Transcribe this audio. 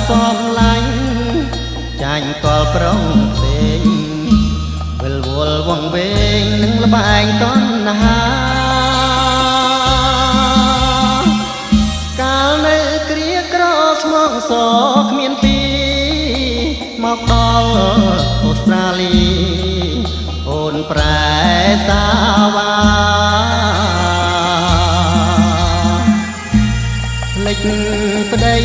សំឡាញ់ចាញ់កលប្រងផ្សេងវិលវល់វងវែងនឹងលបែងតណ្ហាកាលនៅគ្រាក្រស្មងសគ្មានពីមកដល់អូស្ត្រាលីអូនប្រែសាវ៉ាលេចប្តី